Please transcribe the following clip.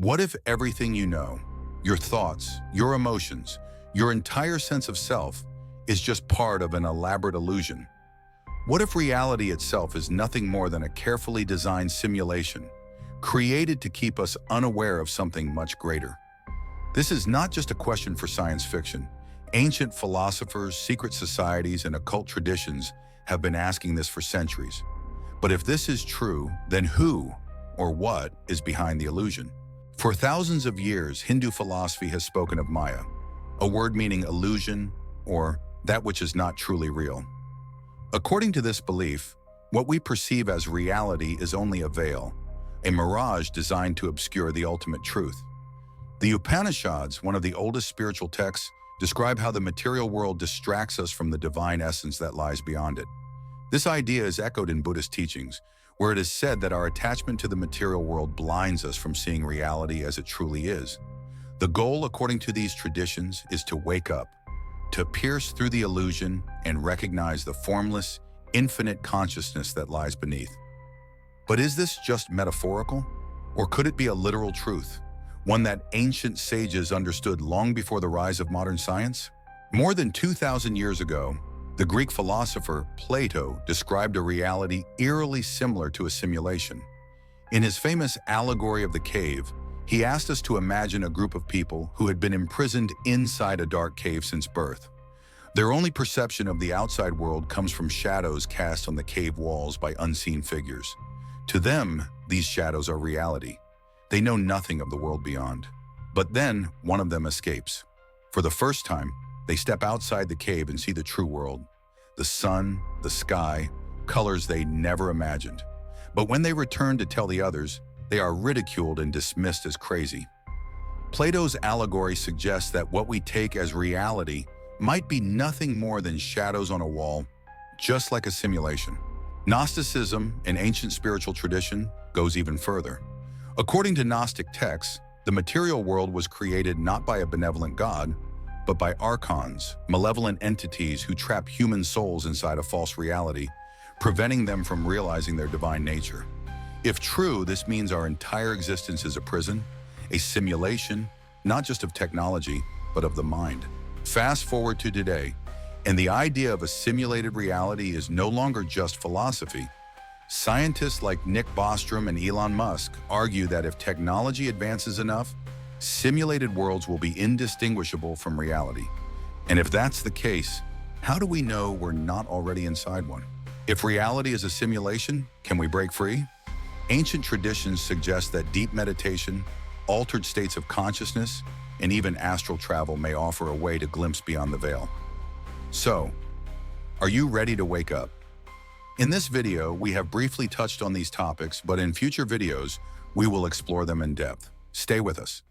What if everything you know, your thoughts, your emotions, your entire sense of self, is just part of an elaborate illusion? What if reality itself is nothing more than a carefully designed simulation, created to keep us unaware of something much greater? This is not just a question for science fiction. Ancient philosophers, secret societies, and occult traditions have been asking this for centuries. But if this is true, then who or what is behind the illusion? For thousands of years, Hindu philosophy has spoken of Maya, a word meaning illusion or that which is not truly real. According to this belief, what we perceive as reality is only a veil, a mirage designed to obscure the ultimate truth. The Upanishads, one of the oldest spiritual texts, describe how the material world distracts us from the divine essence that lies beyond it. This idea is echoed in Buddhist teachings, where it is said that our attachment to the material world blinds us from seeing reality as it truly is. The goal, according to these traditions, is to wake up, to pierce through the illusion and recognize the formless, infinite consciousness that lies beneath. But is this just metaphorical? Or could it be a literal truth, one that ancient sages understood long before the rise of modern science? More than 2,000 years ago, the Greek philosopher Plato described a reality eerily similar to a simulation. In his famous Allegory of the Cave, he asked us to imagine a group of people who had been imprisoned inside a dark cave since birth. Their only perception of the outside world comes from shadows cast on the cave walls by unseen figures. To them, these shadows are reality. They know nothing of the world beyond. But then, one of them escapes. For the first time, they step outside the cave and see the true world. The sun, the sky, colors they never imagined. But when they return to tell the others, they are ridiculed and dismissed as crazy. Plato's allegory suggests that what we take as reality might be nothing more than shadows on a wall, just like a simulation. Gnosticism, an ancient spiritual tradition, goes even further. According to Gnostic texts, the material world was created not by a benevolent God, but by Archons, malevolent entities who trap human souls inside a false reality, preventing them from realizing their divine nature. If true, this means our entire existence is a prison, a simulation, not just of technology, but of the mind. Fast forward to today, and the idea of a simulated reality is no longer just philosophy. Scientists like Nick Bostrom and Elon Musk argue that if technology advances enough, simulated worlds will be indistinguishable from reality. And if that's the case, how do we know we're not already inside one? If reality is a simulation, can we break free? Ancient traditions suggest that deep meditation, altered states of consciousness, and even astral travel may offer a way to glimpse beyond the veil. So, are you ready to wake up? In this video, we have briefly touched on these topics, but in future videos, we will explore them in depth. Stay with us.